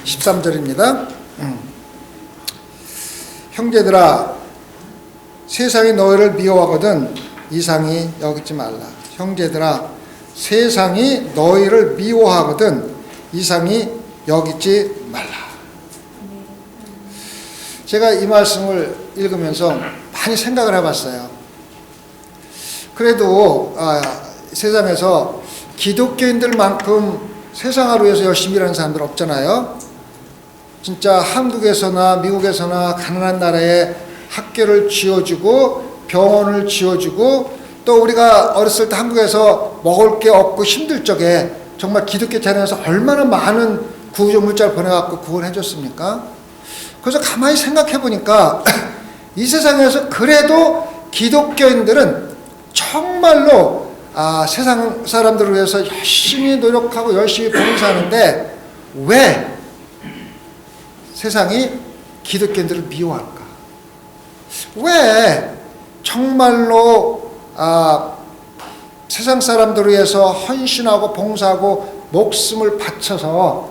13절입니다. 형제들아, 세상이 너희를 미워하거든 이상히 여기지 말라. 형제들아, 세상이 너희를 미워하거든 이상히 여기지 말라. 제가 이 말씀을 읽으면서 많이 생각을 해봤어요. 그래도 세상에서 기독교인들만큼 세상을 위해서 열심히 일하는 사람들 없잖아요. 진짜 한국에서나 미국에서나 가난한 나라에 학교를 지어주고 병원을 지어주고, 또 우리가 어렸을 때 한국에서 먹을 게 없고 힘들 적에 정말 기독교 자녀에서 얼마나 많은 구조 물자를 보내갖고 구원해 줬습니까? 그래서 가만히 생각해 보니까 이 세상에서 그래도 기독교인들은 정말로 세상 사람들을 위해서 열심히 노력하고 열심히 봉사하는데 왜 세상이 기독교인들을 미워할까? 왜 정말로 세상 사람들을 위해서 헌신하고 봉사하고 목숨을 바쳐서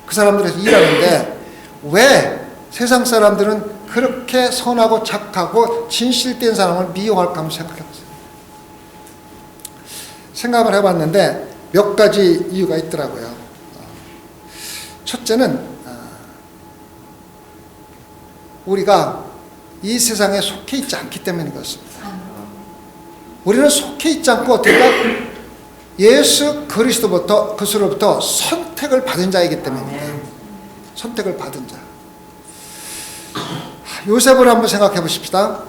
그 사람들을 위해서 일하는데 왜 세상 사람들은 그렇게 선하고 착하고 진실된 사람을 미워할까 한번 생각해봤어요. 생각을 해봤는데 몇 가지 이유가 있더라고요. 첫째는 우리가 이 세상에 속해 있지 않기 때문인 것입니다. 우리는 속해 있지 않고 어떻게 예수 그리스도로부터 선택을 받은 자이기 때문입니다. 선택을 받은 자. 요셉을 한번 생각해 보십시다.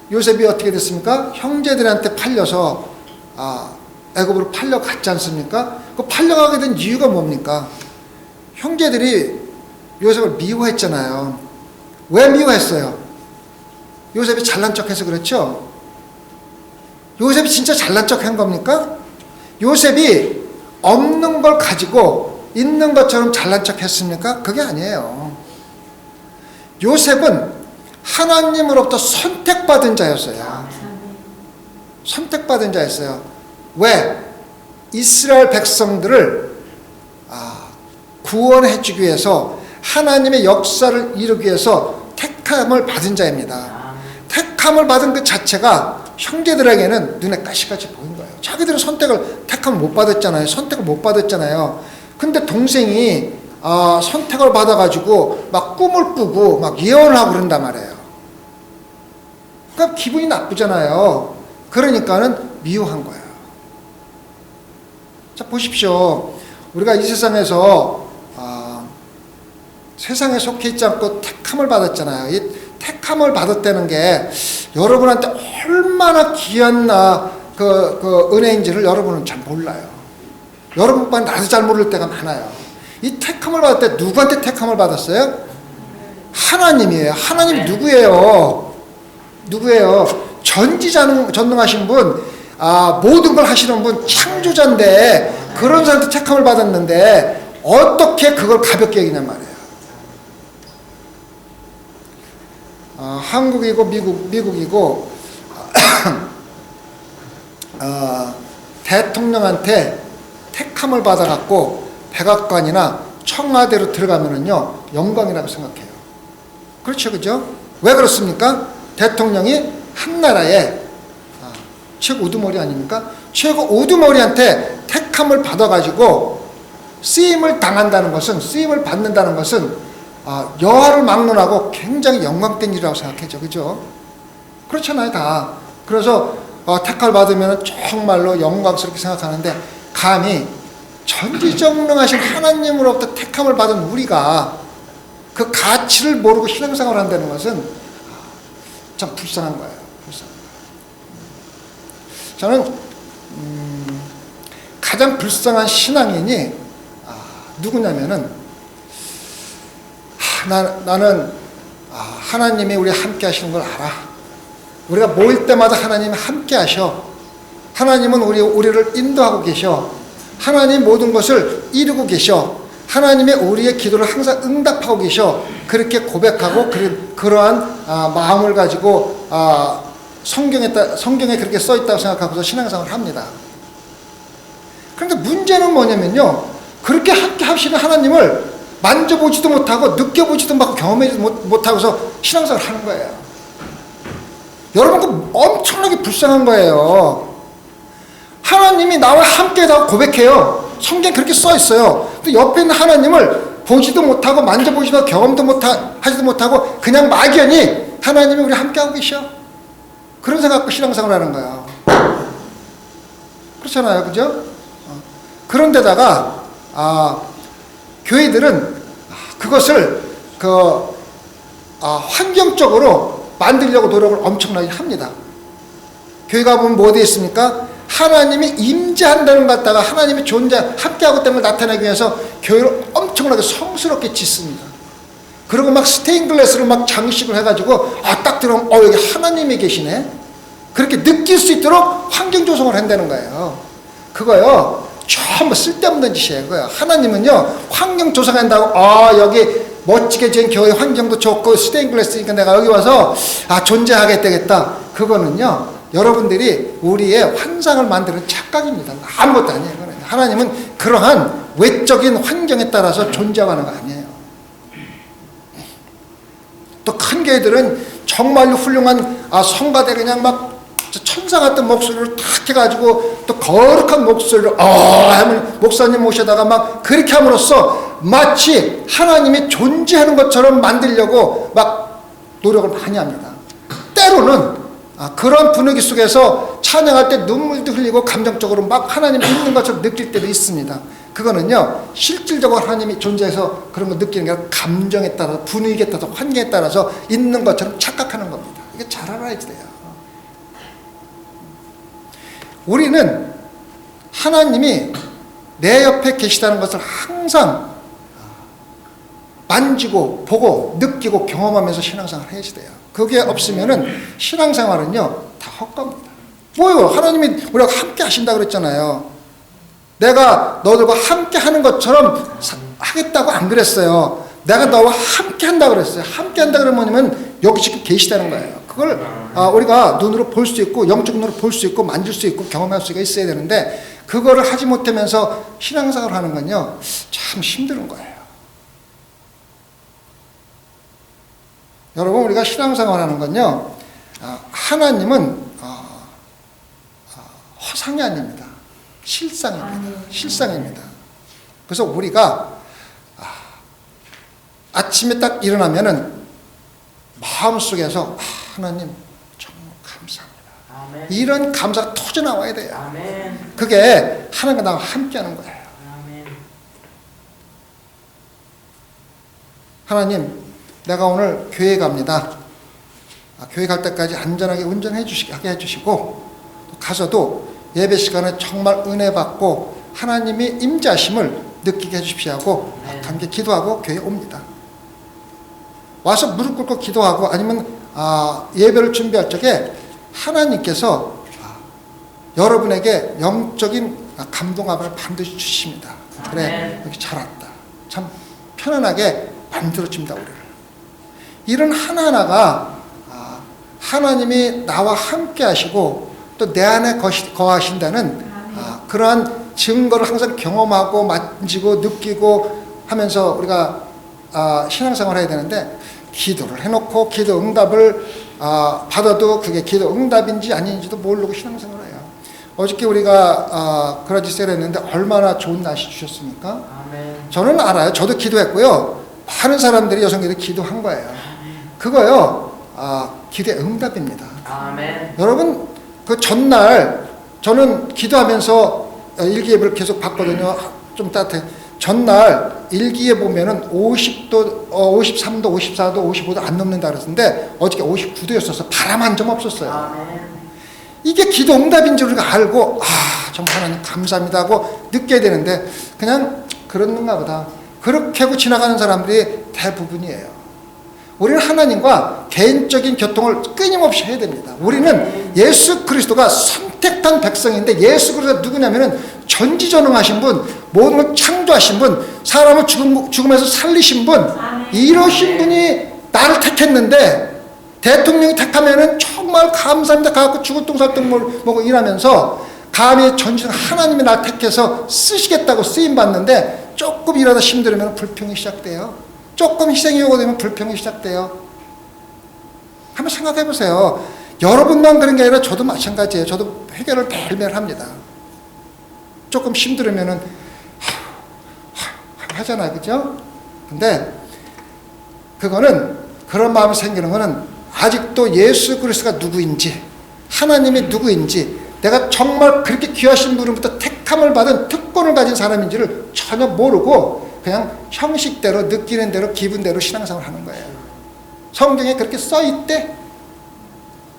요셉이 어떻게 됐습니까? 형제들한테 팔려서 애굽으로 팔려갔지 않습니까? 그 팔려가게 된 이유가 뭡니까? 형제들이 요셉을 미워했잖아요. 왜 미워했어요? 요셉이 잘난 척해서 그렇죠? 요셉이 진짜 잘난 척한 겁니까? 요셉이 없는 걸 가지고 있는 것처럼 잘난 척했습니까? 그게 아니에요. 요셉은 하나님으로부터 선택받은 자였어요. 선택받은 자였어요. 왜? 이스라엘 백성들을 구원해 주기 위해서, 하나님의 역사를 이루기 위해서 택함을 받은 자입니다. 택함을 받은 그 자체가 형제들에게는 눈에 가시같이 보인 거예요. 자기들은 택함을 못 받았잖아요. 선택을 못 받았잖아요. 근데 동생이 선택을 받아가지고 막 꿈을 꾸고 막 예언을 하고 그런단 말이에요. 그러니까 기분이 나쁘잖아요. 그러니까는 미워한 거예요. 자, 보십시오. 우리가 이 세상에서 세상에 속해 있지 않고 택함을 받았잖아요. 이 택함을 받았다는 게 여러분한테 얼마나 귀한 은혜인지를 여러분은 잘 몰라요. 여러분만 나도 잘 모를 때가 많아요. 이 택함을 받을 때 누구한테 택함을 받았어요? 하나님이에요. 하나님 누구예요? 전지전능하신 분, 모든 걸 하시는 분, 창조자인데 그런 사람한테 택함을 받았는데 어떻게 그걸 가볍게 여기냔 말이에요. 한국이고 미국이고 대통령한테 택함을 받아갖고 백악관이나 청와대로 들어가면은요 영광이라고 생각해요. 그렇죠, 그죠? 왜 그렇습니까? 대통령이 한 나라의 최고 우두머리 아닙니까? 최고 우두머리한테 택함을 받아가지고 쓰임을 받는다는 것은 여하를 막론하고 굉장히 영광된 일이라고 생각하죠. 그죠? 그렇잖아요, 다. 그래서 택함을 받으면 정말로 영광스럽게 생각하는데, 감히 전지전능하신 하나님으로부터 택함을 받은 우리가 그 가치를 모르고 신앙생활을 한다는 것은 참 불쌍한 거예요. 저는 가장 불쌍한 신앙인이 누구냐면은 나는 하나님이 우리 함께 하시는 걸 알아. 우리가 모일 때마다 하나님이 함께 하셔. 하나님은 우리를 인도하고 계셔. 하나님 모든 것을 이루고 계셔. 하나님의 우리의 기도를 항상 응답하고 계셔. 그렇게 고백하고 그러한 마음을 가지고 성경에 그렇게 써있다고 생각하고서 신앙생활을 합니다. 그런데 문제는 뭐냐면요, 그렇게 함께 하시는 하나님을 만져보지도 못하고 느껴보지도 못하고 경험하지도 못하고서 신앙생활을 하는 거예요. 여러분 그 엄청나게 불쌍한 거예요. 하나님이 나와 함께하다고 고백해요. 성경에 그렇게 써 있어요. 근데 옆에 있는 하나님을 보지도 못하고 만져보지도 경험도 하지도 못하고 그냥 막연히 하나님이 우리 함께하고 계셔. 그런 생각 갖고 신앙생활을 하는 거야. 그렇잖아요. 그죠? 그런데다가 교회들은 그것을 환경적으로 만들려고 노력을 엄청나게 합니다. 교회가 보면 뭐 되어 있습니까? 하나님이 임재한다는 것 갖다가 하나님의 존재, 함께하고 때문에 나타나기 위해서 교회를 엄청나게 성스럽게 짓습니다. 그리고 막 스테인글라스로 막 장식을 해가지고 딱 들어오면 여기 하나님이 계시네. 그렇게 느낄 수 있도록 환경 조성을 한다는 거예요. 그거요 전부 쓸데없는 짓이에요. 그거요. 하나님은요 환경 조성한다고 여기 멋지게 지은 교회 환경도 좋고 스테인글라스니까 내가 여기 와서 존재하게 되겠다. 그거는요 여러분들이 우리의 환상을 만드는 착각입니다. 아무것도 아니에요. 하나님은 그러한 외적인 환경에 따라서 존재하는 거 아니에요. 또 큰 교회들은 정말로 훌륭한 성가대 그냥 막 천사 같은 목소리를 탁 해가지고 또 거룩한 목소리로 하면 목사님 모셔다가 막 그렇게 함으로써 마치 하나님이 존재하는 것처럼 만들려고 막 노력을 많이 합니다. 때로는 그런 분위기 속에서 찬양할 때 눈물도 흘리고 감정적으로 막 하나님이 있는 것처럼 느낄 때도 있습니다. 그거는요 실질적으로 하나님이 존재해서 그런 거 느끼는 게 아니라 감정에 따라서 분위기에 따라서 환경에 따라서 있는 것처럼 착각하는 겁니다. 이게 잘 알아야 돼요. 우리는 하나님이 내 옆에 계시다는 것을 항상 만지고 보고 느끼고 경험하면서 신앙생활을 해야지 돼요. 그게 없으면은 신앙생활은요 다 헛겁니다. 뭐요? 하나님이 우리가 함께 하신다 그랬잖아요. 내가 너들과 함께 하는 것처럼 하겠다고 안 그랬어요. 내가 너와 함께 한다 그랬어요. 함께 한다 그러면 여기 지금 계시다는 거예요. 그걸 우리가 눈으로 볼 수 있고 영적 눈으로 볼 수 있고 만질 수 있고 경험할 수가 있어야 되는데 그거를 하지 못하면서 신앙생활을 하는 건요 참 힘든 거예요. 여러분 우리가 신앙생활 하는 건요 하나님은 허상이 아닙니다. 실상입니다. 실상입니다. 그래서 우리가 아침에 딱 일어나면은 마음속에서 하나님 정말 감사합니다. 아멘. 이런 감사가 터져 나와야 돼요. 아멘. 그게 하나님과 나와 함께하는 거예요. 아멘. 하나님 내가 오늘 교회 갑니다. 교회 갈 때까지 안전하게 운전해 하게 해주시고 가서도 예배 시간에 정말 은혜 받고 하나님의 임재하심을 느끼게 해주십시오 하고 함께 기도하고 교회에 옵니다. 와서 무릎 꿇고 기도하고 아니면 예배를 준비할 적에 하나님께서 여러분에게 영적인 감동함을 반드시 주십니다. 그래 여기 잘 왔다. 참 편안하게 만들어줍니다. 우리를. 이런 하나하나가 하나님이 나와 함께 하시고 또 내 안에 거하신다는 그러한 증거를 항상 경험하고 만지고 느끼고 하면서 우리가 신앙생활을 해야 되는데 기도를 해놓고 기도 응답을 받아도 그게 기도 응답인지 아닌지도 모르고 신앙생활을 해요. 어저께 우리가 그라지세를 했는데 얼마나 좋은 날씨 주셨습니까? 아멘. 저는 알아요. 저도 기도했고요. 많은 사람들이 여성들이 기도한 거예요. 그거요 기도의 응답입니다. 아멘. 여러분 그 전날 저는 기도하면서 일기예보를 계속 봤거든요. 좀 따뜻해. 전날 일기에 보면은 50도, 53도, 54도, 55도 안 넘는다 그랬는데 어저께 59도였어서 바람 한 점 없었어요. 아멘. 이게 기도 응답인 줄 우리가 알고 정말 하나님 감사합니다 하고 느껴야 되는데 그냥 그런가 보다. 그렇게 하고 지나가는 사람들이 대부분이에요. 우리는 하나님과 개인적인 교통을 끊임없이 해야 됩니다. 우리는 예수 그리스도가 선택한 백성인데 예수 그리스도가 누구냐면은 전지전능하신 분, 모든 걸 창조하신 분, 사람을 죽음에서 살리신 분, 이러신 분이 나를 택했는데 대통령이 택하면은 정말 감사합니다. 가갖고 죽을 똥살똥 먹고 일하면서 감히 전지전 하나님이 나를 택해서 쓰시겠다고 쓰임 받는데 조금 일하다 힘들으면 불평이 시작돼요. 조금 희생이 요구되면 불평이 시작돼요. 한번 생각해 보세요. 여러분만 그런 게 아니라 저도 마찬가지예요. 저도 해결을 매일매일 합니다. 조금 힘들으면은 하잖아요. 그죠? 근데 그거는 그런 마음이 생기는 거는 아직도 예수 그리스도가 누구인지 하나님이 누구인지 내가 정말 그렇게 귀하신 분으로부터 택함을 받은 특권을 가진 사람인지를 전혀 모르고 그냥 형식대로 느끼는 대로 기분대로 신앙생활을 하는 거예요. 성경에 그렇게 써있대?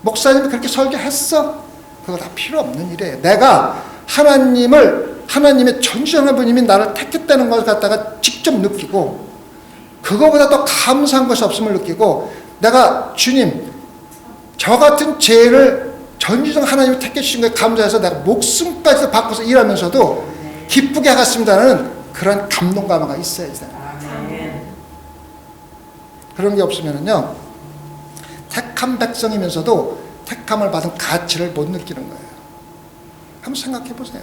목사님이 그렇게 설교했어? 그거 다 필요 없는 일이에요. 내가 하나님의 전지전능한 분님이 나를 택했다는 것을 갖다가 직접 느끼고 그거보다 더 감사한 것이 없음을 느끼고 내가 주님 저 같은 죄를 전지전 하나님이 택해 주신 거에 감사해서 내가 목숨까지도 바꿔서 일하면서도 기쁘게 하겠습니다는 그런 감동감화가 있어야지. 그런 게 없으면요 택한 백성이면서도 택함을 받은 가치를 못 느끼는 거예요. 한번 생각해 보세요.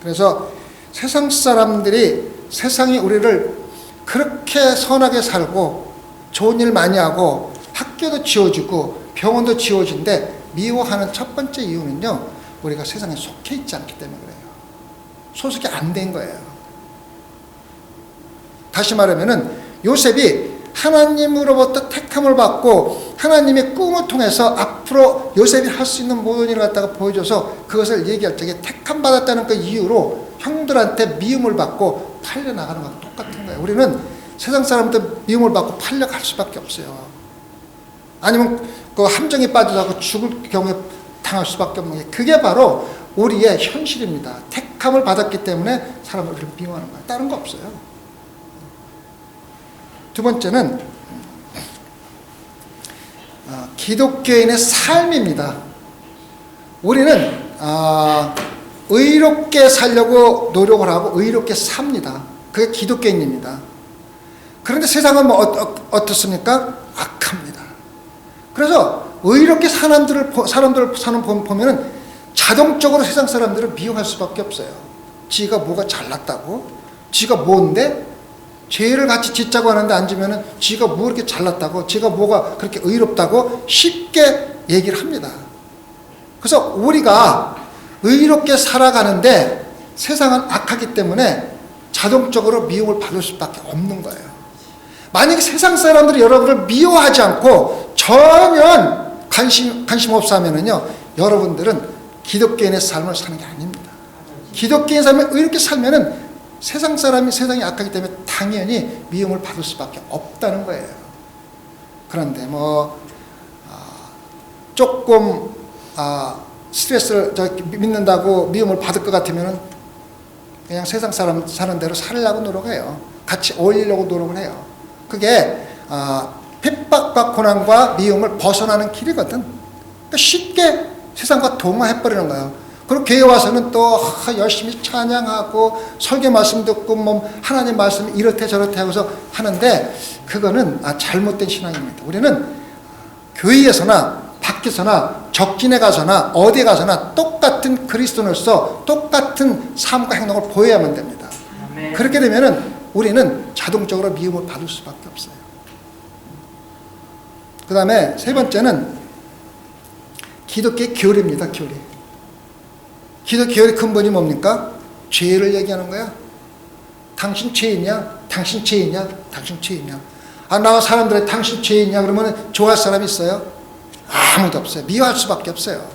그래서 세상 사람들이 세상이 우리를 그렇게 선하게 살고 좋은 일 많이 하고 학교도 지어주고 병원도 지어준데 미워하는 첫 번째 이유는요 우리가 세상에 속해 있지 않기 때문에 그래요. 소속이 안 된 거예요. 다시 말하면은 요셉이 하나님으로부터 택함을 받고 하나님의 꿈을 통해서 앞으로 요셉이 할 수 있는 모든 일을 갖다가 보여줘서 그것을 얘기할 적에 택함 받았다는 그 이유로 형들한테 미움을 받고 팔려나가는 거랑 똑같은 거예요. 우리는 세상 사람들 미움을 받고 팔려갈 수밖에 없어요. 아니면 그 함정에 빠져서 죽을 경우에 당할 수밖에 없는 게 그게 바로 우리의 현실입니다. 택함을 받았기 때문에 사람을 그렇게 미워하는 거예요. 다른 거 없어요. 두 번째는 기독교인의 삶입니다. 우리는 의롭게 살려고 노력을 하고 의롭게 삽니다. 그게 기독교인입니다. 그런데 세상은 어떻습니까? 악합니다. 그래서 의롭게 사람들을 사는 보면은 자동적으로 세상 사람들을 미워할 수밖에 없어요. 지가 뭐가 잘났다고? 지가 뭔데? 죄를 같이 짓자고 하는데 앉으면은 지가 뭐 이렇게 잘났다고? 지가 뭐가 그렇게 의롭다고? 쉽게 얘기를 합니다. 그래서 우리가 의롭게 살아가는데 세상은 악하기 때문에 자동적으로 미움을 받을 수밖에 없는 거예요. 만약에 세상 사람들이 여러분을 미워하지 않고 전혀 관심 없어 하면은요, 여러분들은 기독교인의 삶을 사는 게 아닙니다. 기독교인 삶을 의롭게 살면은 세상 사람이 세상이 악하기 때문에 당연히 미움을 받을 수밖에 없다는 거예요. 그런데 조금 스트레스를 믿는다고 미움을 받을 것 같으면은 그냥 세상 사람 사는 대로 살려고 노력해요. 같이 어울리려고 노력을 해요. 그게 핍박과 고난과 미움을 벗어나는 길이거든. 그러니까 쉽게 세상과 동화해버리는 거예요. 그리고 교회 와서는 또 열심히 찬양하고 설교 말씀 듣고 하나님 말씀 이렇대 저렇대 하고서 하는데 그거는 잘못된 신앙입니다. 우리는 교회에서나 밖에서나 적진에 가서나 어디에 가서나 똑같은 그리스도인으로서 똑같은 삶과 행동을 보여야만 됩니다. 아멘. 그렇게 되면은 우리는 자동적으로 미움을 받을 수밖에 없어요. 그 다음에 세 번째는 기독교의 교리입니다. 교리. 기독교 교리 근본이 뭡니까? 죄를 얘기하는 거야. 당신 죄인이야? 당신 죄인이야? 당신 죄인이야? 나와 사람들이 당신 죄인이야? 그러면 좋아할 사람이 있어요? 아무도 없어요. 미워할 수밖에 없어요.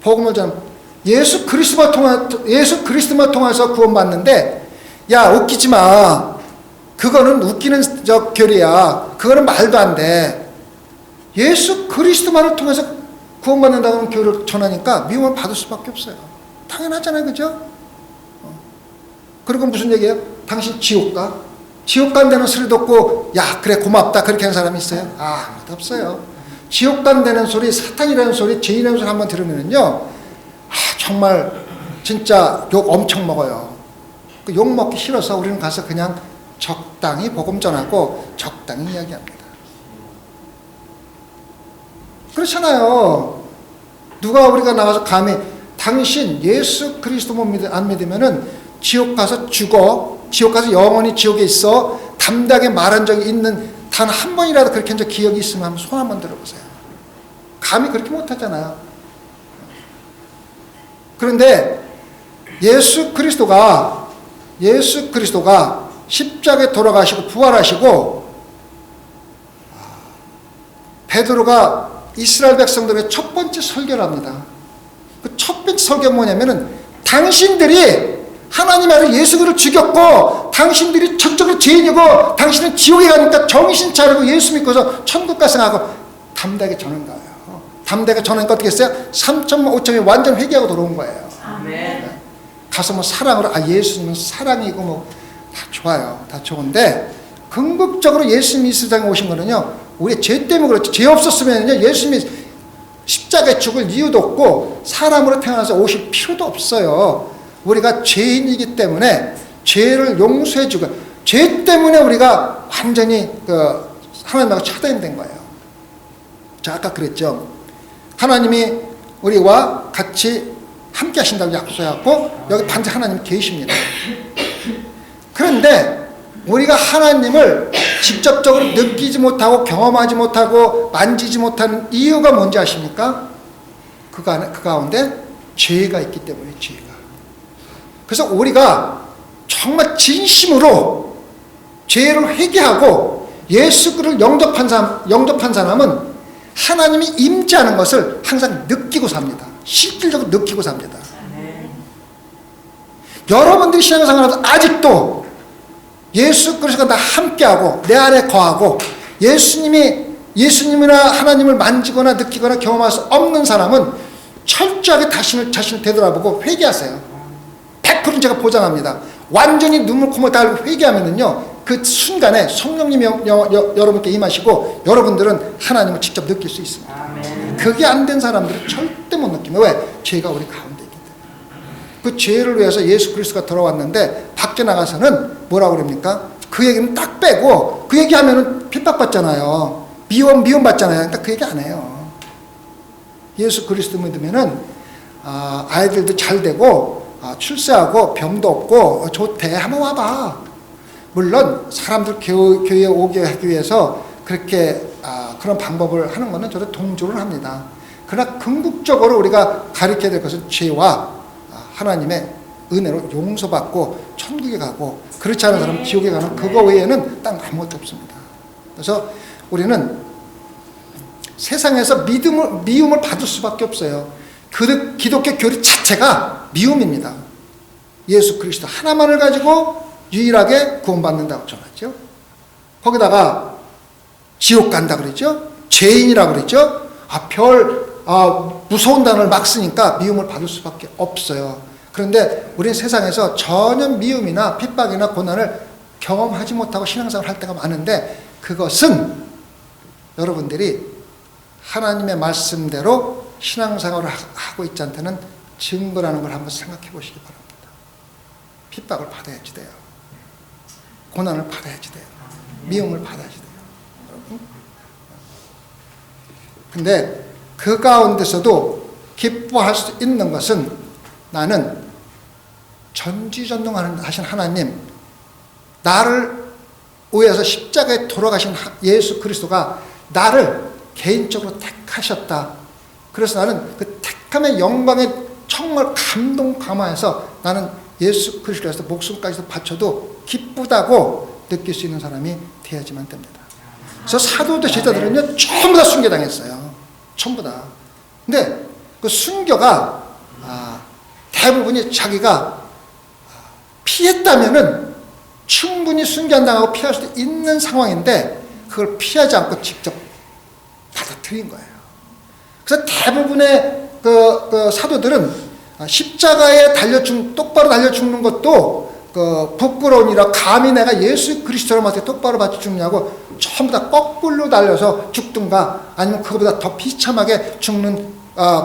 복음을 전 예수 그리스도만 통해서 구원받는데, 야, 웃기지 마. 그거는 웃기는 교리야. 그거는 말도 안 돼. 예수 그리스도만을 통해서 구원받는다는 교리를 전하니까 미움을 받을 수밖에 없어요. 당연하잖아요. 그죠? 그리고 무슨 얘기예요? 당신 지옥 가? 지옥 간다는 소리 듣고 야 그래 고맙다 그렇게 하는 사람이 있어요? 아무도 없어요. 지옥 간다는 소리, 사탄이라는 소리, 죄인이라는 소리 한번 들으면요, 정말 진짜 욕 엄청 먹어요. 그 욕 먹기 싫어서 우리는 가서 그냥 적당히 복음 전하고 적당히 이야기합니다. 그렇잖아요. 누가 우리가 나가서 감히 당신 예수 그리스도 안 믿으면은 지옥 가서 죽어. 지옥 가서 영원히 지옥에 있어. 담대하게 말한 적이 있는 단 한 번이라도 그렇게 한 적 기억이 있으면 한번 손 한번 들어보세요. 감히 그렇게 못하잖아요. 그런데 예수 그리스도가 십자가에 돌아가시고 부활하시고, 베드로가 이스라엘 백성들에게 첫 번째 설교를 합니다. 그 첫 번째 설교가 뭐냐면은, 당신들이 하나님 아들 예수 그리스도를 죽였고 당신들이 전적으로 죄인이고 당신은 지옥에 가니까 정신 차리고 예수 믿고서 천국 가성하고 담대하게 전한 거예요. 담대하게 전하니까 어떻게 했어요? 3천만 5천이 완전 회개하고 돌아온 거예요. 아멘. 가서 뭐 사랑으로, 예수님은 사랑이고 뭐 다 좋아요. 다 좋은데, 궁극적으로 예수님이 이 세상에 오신 거는요, 우리 죄 때문에 그렇지. 죄 없었으면요, 예수님이 십자가에 죽을 이유도 없고 사람으로 태어나서 오실 필요도 없어요. 우리가 죄인이기 때문에 죄를 용서해 주고, 죄 때문에 우리가 완전히 하나님하고 차단된 거예요. 자, 아까 그랬죠. 하나님이 우리와 같이 함께 하신다고 약속하고 여기 반드시 하나님 계십니다. 그런데 우리가 하나님을 직접적으로 느끼지 못하고 경험하지 못하고 만지지 못하는 이유가 뭔지 아십니까? 그 가운데 죄가 있기 때문에, 죄가. 그래서 우리가 정말 진심으로 죄를 회개하고 예수 그리스도를 영접한 사람은 하나님이 임재하는 것을 항상 느끼고 삽니다. 실질적으로 느끼고 삽니다. 여러분들이 신앙생활하면서 아직도 예수 그리스도가 나 함께하고 내 안에 거하고 예수님이나 하나님을 만지거나 느끼거나 경험할 수 없는 사람은 철저하게 자신을 되돌아보고 회개하세요. 100% 제가 보장합니다. 완전히 눈물 콧물 달고 회개하면은요, 그 순간에 성령님이 여러분께 임하시고 여러분들은 하나님을 직접 느낄 수 있습니다. 아멘. 그게 안 된 사람들은 절대 못 느낍니다. 왜? 죄가 우리 가운데 있기 때문에. 그 죄를 위해서 예수 그리스도가 돌아왔는데 밖에 나가서는 뭐라고 그럽니까? 그 얘기는 딱 빼고, 그 얘기하면은 핍박받잖아요. 미움 받잖아요. 그러니까 그 얘기 안 해요. 예수 그리스도 믿으면은 아이들도 잘 되고 출세하고 병도 없고 좋대. 한번 와봐. 물론 사람들 교회에 오게 하기 위해서 그렇게 그런 방법을 하는 것은 저도 동조를 합니다. 그러나 궁극적으로 우리가 가르쳐야 될 것은 죄와 하나님의 은혜로 용서받고 천국에 가고, 그렇지 않은 사람은 지옥에 가는 그거 외에는 딱 아무것도 없습니다. 그래서 우리는 세상에서 미움을 받을 수밖에 없어요. 기독교 교리 자체가 미움입니다. 예수 그리스도 하나만을 가지고 유일하게 구원받는다고 전하죠. 거기다가 지옥 간다 그랬죠. 죄인이라고 그랬죠. 무서운 단어를 막 쓰니까 미움을 받을 수밖에 없어요. 그런데 우리는 세상에서 전혀 미움이나 핍박이나 고난을 경험하지 못하고 신앙생활을 할 때가 많은데, 그것은 여러분들이 하나님의 말씀대로 신앙생활을 하고 있지 않다는 증거라는 걸 한번 생각해 보시기 바랍니다. 핍박을 받아야지 돼요. 고난을 받아야지 돼요. 미움을 받아야지 돼요. 여러분. 근데 그 가운데서도 기뻐할 수 있는 것은, 나는 전지전능하신 하나님, 나를 위해서 십자가에 돌아가신 예수 그리스도가 나를 개인적으로 택하셨다. 그래서 나는 그 택함의 영광에 정말 감동감화해서 나는 예수 그리스도에서 목숨까지도 바쳐도 기쁘다고 느낄 수 있는 사람이 되어야지만 됩니다. 그래서 사도들 제자들은요, 전부 다 순교당했어요. 전부 다. 근데 그 순교가 대부분이 자기가 피했다면은 충분히 순교 안 당하고 피할 수도 있는 상황인데, 그걸 피하지 않고 직접 받아들인 거예요. 그래서 대부분의 그 사도들은 십자가에 똑바로 달려 죽는 것도 부끄러운 일이라, 감히 내가 예수 그리스도를 어떻게 똑바로 받쳐 죽냐고 전부 다 거꾸로 달려서 죽든가, 아니면 그거보다 더 비참하게 죽는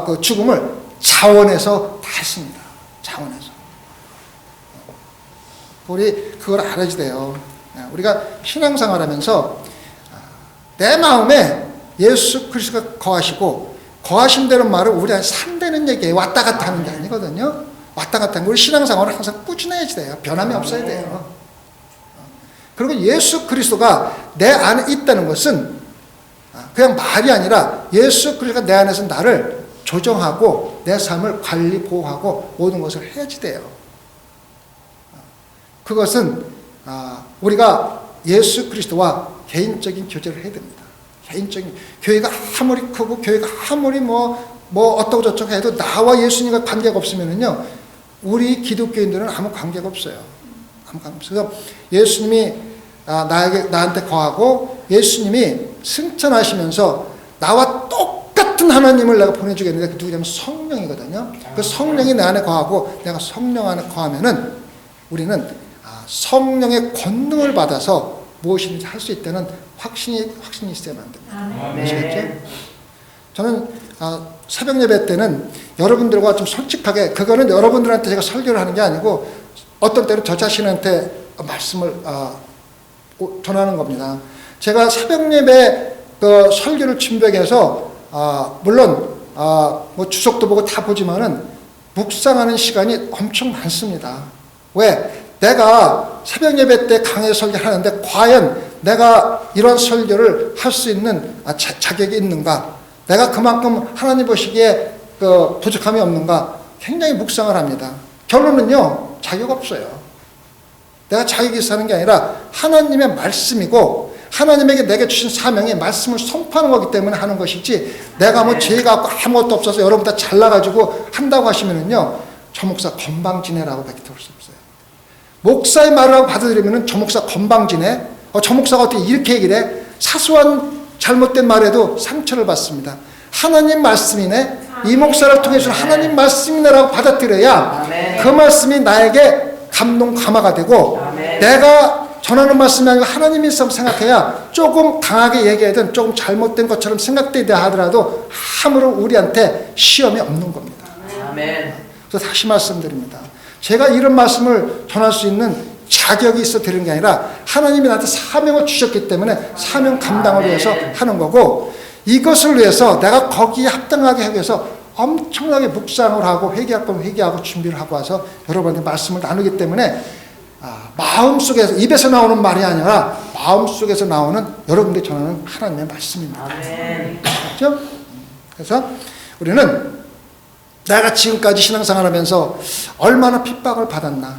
그 죽음을 자원해서 다 했습니다. 자원해서. 우리 그걸 알아야 돼요. 우리가 신앙생활하면서 내 마음에 예수 그리스도가 거하시고 거하신다는 말은 우리 안에 산다는 얘기예요. 왔다 갔다 하는 게 아니거든요. 왔다 갔다 하는 거. 우리 신앙생활은 항상 꾸준해야 돼요. 변함이 없어야 돼요. 그리고 예수 그리스도가 내 안에 있다는 것은 그냥 말이 아니라 예수 그리스도가 내 안에서 나를 조정하고 내 삶을 관리, 보호하고 모든 것을 해야지 돼요. 그것은 우리가 예수 그리스도와 개인적인 교제를 해야 됩니다. 개인적인, 교회가 아무리 크고 교회가 아무리 뭐 어떠고 저쩌고 해도 나와 예수님과 관계가 없으면은요, 우리 기독교인들은 아무 관계가 없어요. 아무 관계가 없어요. 그래서 예수님이 나한테 거하고 예수님이 승천하시면서 나와 똑같은 하나님을 내가 보내주겠는데 그 누구냐면 성령이거든요. 그 성령이 내 안에 거하고 내가 성령 안에 거하면은 우리는 성령의 권능을 받아서 무엇인지 할 수 있다는 확신이 있어야만 됩니다. 아시겠죠? 저는 새벽 예배 때는 여러분들과 좀 솔직하게, 그거는 여러분들한테 제가 설교를 하는 게 아니고 어떤 때는 저 자신한테 말씀을 전하는 겁니다. 제가 새벽 예배 그 설교를 준비해서 물론 뭐 주석도 보고 다 보지만은 묵상하는 시간이 엄청 많습니다. 왜? 내가 새벽 예배 때 강의 설교를 하는데 과연 내가 이런 설교를 할 수 있는 자격이 있는가? 내가 그만큼 하나님 보시기에 그 부족함이 없는가? 굉장히 묵상을 합니다. 결론은요, 자격 없어요. 내가 자격이 있어 하는 게 아니라 하나님의 말씀이고 하나님에게 내게 주신 사명이 말씀을 선포하는 거기 때문에 하는 것이지, 내가 뭐 죄가 아무것도 없어서 여러분 다 잘나가지고 한다고 하시면은요, 저 목사 건방지네라고 밖에 들을 수 없어요. 목사의 말을 하고 받아들이면은 저 목사 건방지네? 저 목사가 어떻게 이렇게 얘기를 해? 사소한 잘못된 말에도 상처를 받습니다. 하나님 말씀이네? 이 목사를 통해서 하나님 말씀이네라고 받아들여야 그 말씀이 나에게 감동 감화가 되고 내가 전하는 말씀이 아니고 하나님이 있으면 생각해야 조금 강하게 얘기하든 조금 잘못된 것처럼 생각되다 하더라도 아무런 우리한테 시험이 없는 겁니다. 그래서 다시 말씀드립니다. 제가 이런 말씀을 전할 수 있는 자격이 있어 드리는 게 아니라 하나님이 나한테 사명을 주셨기 때문에 사명 감당을 위해서 하는 거고, 이것을 위해서 내가 거기에 합당하게 하기 위해서 엄청나게 묵상을 하고 회개할 거면 회개하고 준비를 하고 와서 여러분한테 말씀을 나누기 때문에 마음속에서, 입에서 나오는 말이 아니라 마음속에서 나오는 여러분들이 전하는 하나님의 말씀입니다. 그렇죠? 그래서 우리는 내가 지금까지 신앙생활하면서 얼마나 핍박을 받았나,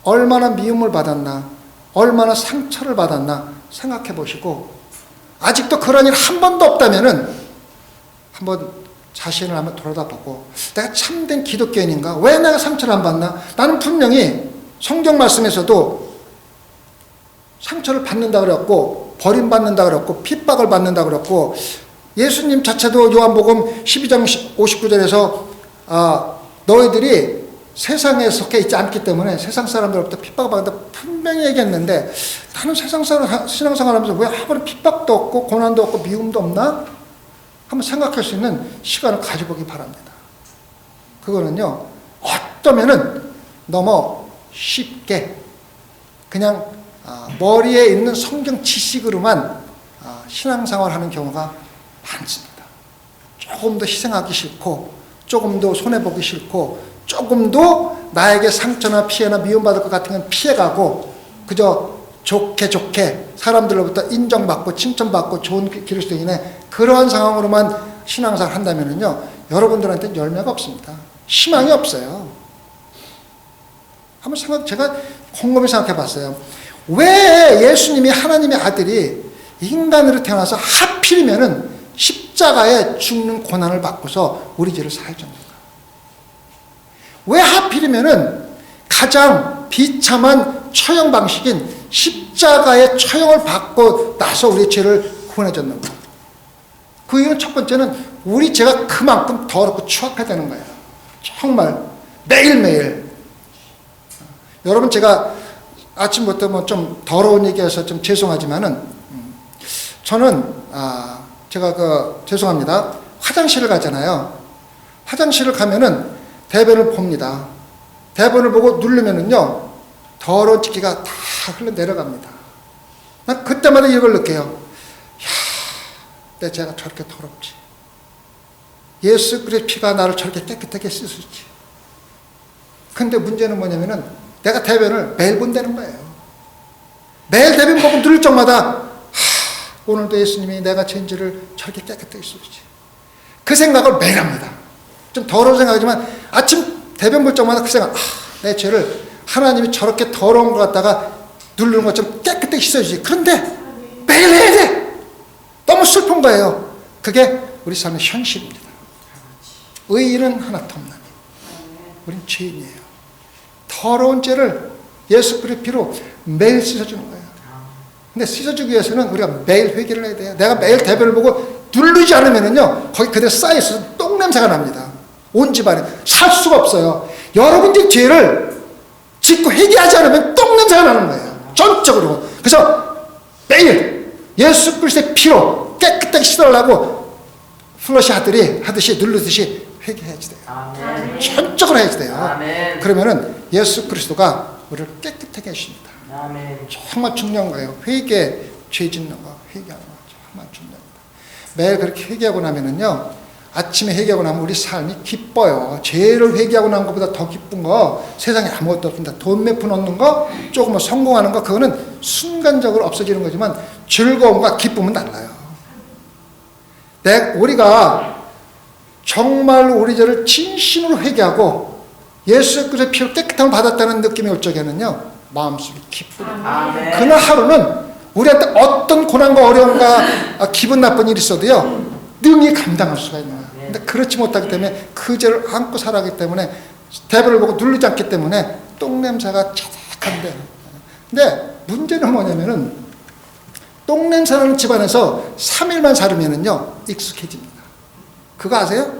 얼마나 미움을 받았나, 얼마나 상처를 받았나 생각해 보시고, 아직도 그런 일 한 번도 없다면은 한번 자신을 한번 돌아다보고, 내가 참된 기독교인인가? 왜 내가 상처를 안 받나? 나는 분명히 성경 말씀에서도 상처를 받는다 그랬고, 버림받는다 그랬고, 핍박을 받는다 그랬고, 예수님 자체도 요한복음 12장 59절에서 너희들이 세상에 속해 있지 않기 때문에 세상 사람들로부터 핍박을 받는다 분명히 얘기했는데, 나는 세상 사람 신앙생활하면서 왜 아무런 핍박도 없고 고난도 없고 미움도 없나? 한번 생각할 수 있는 시간을 가져보기 바랍니다. 그거는요, 어쩌면은 너무 쉽게 그냥 머리에 있는 성경 지식으로만 신앙생활하는 경우가 많습니다. 조금 더 희생하기 싫고, 조금 더 손해보기 싫고, 조금 더 나에게 상처나 피해나 미움받을 것 같은 건 피해가고, 그저 좋게 사람들로부터 인정받고 칭찬받고 좋은 그리스도인의 그러한 상황으로만 신앙생활 한다면은요, 여러분들한테는 열매가 없습니다. 희망이 없어요. 한번 제가 곰곰이 생각해 봤어요. 왜 예수님이 하나님의 아들이 인간으로 태어나서 하필이면은 십자가에 죽는 고난을 받고서 우리 죄를 사해줬는가? 왜 하필이면은 가장 비참한 처형 방식인 십자가의 처형을 받고 나서 우리 죄를 구원해줬는가? 그 이유는 첫 번째는 우리 죄가 그만큼 더럽고 추악해야 되는 거예요. 정말 매일매일. 여러분, 제가 아침부터 뭐 좀 더러운 얘기해서 좀 죄송하지만은, 저는 제가 죄송합니다. 화장실을 가잖아요. 화장실을 가면은 대변을 봅니다. 대변을 보고 누르면은요, 더러운 찌기가 다 흘러 내려갑니다. 난 그때마다 이걸 느껴요. 야, 내 죄가 저렇게 더럽지. 예수 그리스도의 피가 나를 저렇게 깨끗하게 씻었지. 근데 문제는 뭐냐면은 내가 대변을 매일 본다는 거예요. 매일 대변 보고 누를 적마다 오늘도 예수님이 내가 죄인지를 저렇게 깨끗하게 씻었지. 그 생각을 매일 합니다. 좀 더러운 생각이지만 아침 대변 볼 적마다 그 생각, 내 죄를 하나님이 저렇게 더러운 것 갖다가 누르는 것처럼 깨끗하게 씻어주지. 그런데 매일 해야 돼. 너무 슬픈 거예요. 그게 우리 삶의 현실입니다. 의인은 하나도 없나니 우린 죄인이에요. 더러운 죄를 예수 그리스도의 피로 매일 씻어주는 거예요. 근데 씻어주기 위해서는 우리가 매일 회개를 해야 돼요. 내가 매일 대변을 보고 누르지 않으면은요, 거기 그대로 쌓여있어서 똥냄새가 납니다. 온 집안에 살 수가 없어요. 여러분들이 죄를 짓고 회개하지 않으면 똥냄새가 나는 거예요. 전적으로. 그래서 매일 예수 그리스도의 피로 깨끗하게 씻어달라고 플러시 하듯이 누르듯이 회개해야지 돼요. 아멘. 전적으로 해야지 돼요. 아멘. 그러면은 예수 그리스도가 우리를 깨끗하게 해주십니다. 아멘. 정말 중요한 거예요. 회개, 죄 짓는 거, 회개하는 거 정말 중요합니다. 매일 그렇게 회개하고 나면은요, 아침에 회개하고 나면 우리 삶이 기뻐요. 죄를 회개하고 난 것보다 더 기쁜 거 세상에 아무것도 없습니다. 돈 몇 푼 얻는 거, 조금 뭐 성공하는 거, 그거는 순간적으로 없어지는 거지만 즐거움과 기쁨은 달라요. 우리가 정말로 우리 죄를 진심으로 회개하고 예수 그리스도의 피로 깨끗함을 받았다는 느낌이 올 적에는요, 마음속에 기쁨. 그날 하루는 우리한테 어떤 고난과 어려움과 기분 나쁜 일이 있어도요, 능히 감당할 수가 있는 거예요. 근데 그렇지 못하기 때문에 그 죄를 안고 살아가기 때문에 대변을 보고 누르지 않기 때문에 똥냄새가 자작한데, 근데 문제는 뭐냐면은 똥냄새 나는 집안에서 3일만 살면은요 익숙해집니다. 그거 아세요?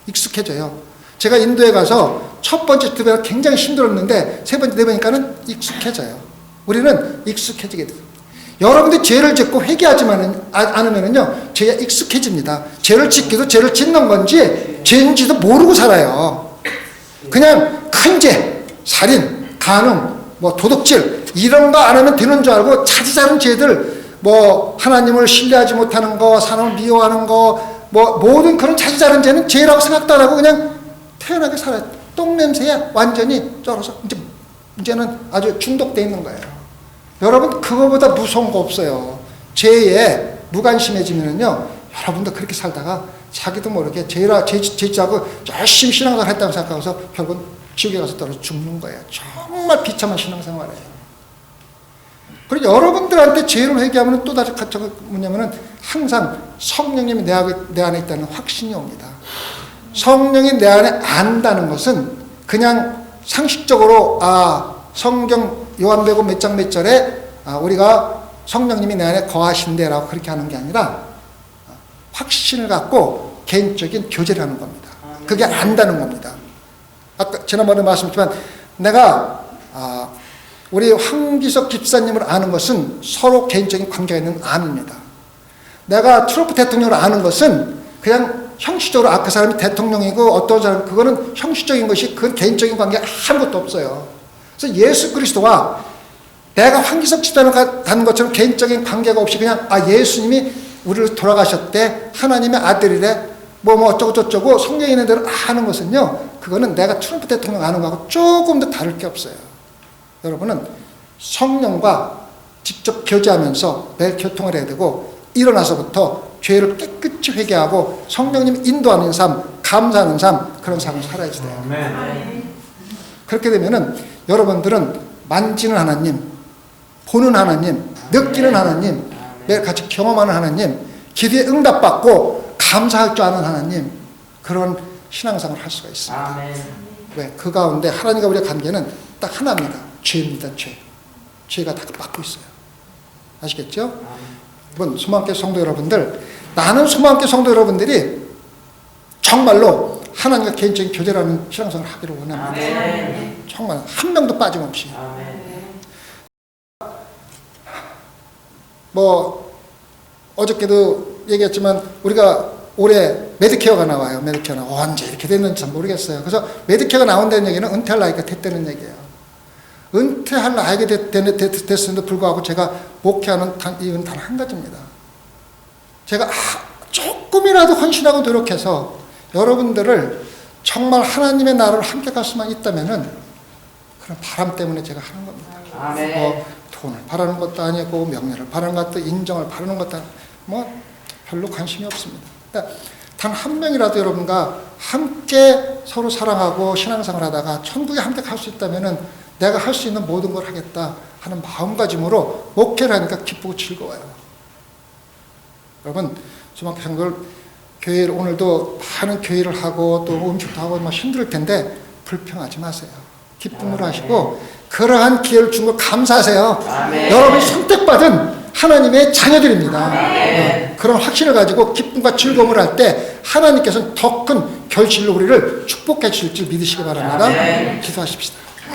익숙해져요. 제가 인도에 가서 첫 번째, 두 번은 굉장히 힘들었는데 세 번째, 네 번이니까는 익숙해져요. 우리는 익숙해지게 돼요. 여러분들이 죄를 짓고 회개하지 않으면요, 죄에 익숙해집니다. 죄를 짓기도 죄를 짓는 건지 죄인지도 모르고 살아요. 그냥 큰 죄, 살인, 간음, 뭐 도둑질 이런 거 안 하면 되는 줄 알고 차지자른 죄들, 뭐 하나님을 신뢰하지 못하는 거, 사람을 미워하는 거, 뭐 모든 그런 차지자른 죄는 죄라고 생각도 안 하고 그냥 태연하게 살아요. 똥냄새에 완전히 쩔어서 이제는 아주 중독돼 있는 거예요. 여러분, 그거보다 무서운 거 없어요. 죄에 무관심해지면요, 여러분도 그렇게 살다가 자기도 모르게 죄하고 열심히 신앙생활 했다고 생각하고서 결국은 지옥에 가서 떨어져 죽는 거예요. 정말 비참한 신앙생활이에요. 그리고 여러분들한테 죄를 회개하면 또 다른 가치가 뭐냐면은 항상 성령님이 내 안에 있다는 확신이 옵니다. 성령이 내 안에 안다는 것은 그냥 상식적으로 성경 요한복음 몇 장 몇 절에 우리가 성령님이 내 안에 거하신대라고 그렇게 하는 게 아니라 확신을 갖고 개인적인 교제를 하는 겁니다. 그게 안다는 겁니다. 아까 지난번에 말씀드렸지만 내가 우리 황기석 집사님을 아는 것은 서로 개인적인 관계가 있는 암입니다. 내가 트럼프 대통령을 아는 것은 그냥 형식적으로 그 사람이 대통령이고 어떤 사람, 그거는 형식적인 것이, 그건 개인적인 관계 아무것도 없어요. 그래서 예수 그리스도와 내가 황기석 집사를 닮은 것처럼 개인적인 관계가 없이 그냥 예수님이 우리를 돌아가셨대, 하나님의 아들이래, 뭐 어쩌고저쩌고 성경에 있는 대로 하는 것은요, 그거는 내가 트럼프 대통령 아는 거하고 조금 더 다를 게 없어요. 여러분은 성령과 직접 교제하면서 매일 교통을 해야 되고, 일어나서부터 죄를 깨끗이 회개하고 성령님 인도하는 삶, 감사하는 삶, 그런 삶을 살아야지 돼요. 아멘. 그렇게 되면은 여러분들은 만지는 하나님, 보는 하나님, 느끼는 하나님, 매일 같이 경험하는 하나님, 기도에 응답받고 감사할 줄 아는 하나님, 그런 신앙생활을 할 수가 있습니다. 아멘. 왜? 그 가운데 하나님과 우리의 관계는 딱 하나입니다. 죄입니다. 죄가 다 막고 있어요. 아시겠죠? 아멘. 이번 소망교회 성도 여러분들, 나는 소망교회 성도 여러분들이 정말로 하나님과 개인적인 교제를 하는 신앙생활을 하기를 원합니다. 아멘. 정말 한 명도 빠짐없이. 아멘. 뭐 어저께도 얘기했지만 우리가 올해 메디케어가 나와요. 메디케어는 언제 이렇게 됐는지 잘 모르겠어요. 그래서 메디케어가 나온다는 얘기는 은퇴할 나이가 됐다는 얘기예요. 은퇴할 나이가 됐음에도 불구하고 제가 목회하는 이유는 단 한 가지입니다. 제가 조금이라도 헌신하고 노력해서 여러분들을 정말 하나님의 나라를 함께 갈 수만 있다면은 그런 바람 때문에 제가 하는 겁니다. 아멘. 돈을 바라는 것도 아니고 명예를 바라는 것도 인정을 바라는 것도 뭐 별로 관심이 없습니다. 단 한 명이라도 여러분과 함께 서로 사랑하고 신앙생활 하다가 천국에 함께 갈 수 있다면은 내가 할 수 있는 모든 걸 하겠다 하는 마음가짐으로 목회를 하니까 기쁘고 즐거워요. 여러분, 중학교 성도들 교회를 오늘도 많은 교회를 하고 또 음식도 하고 막 힘들 텐데 불평하지 마세요. 기쁨으로 하시고 그러한 기회를 준 걸 감사하세요. 아멘. 여러분이 선택받은 하나님의 자녀들입니다. 그런 확신을 가지고 기쁨과 즐거움을 할 때 하나님께서는 더 큰 결실로 우리를 축복해 주실 줄 믿으시기 바랍니다. 아멘. 기도하십시다.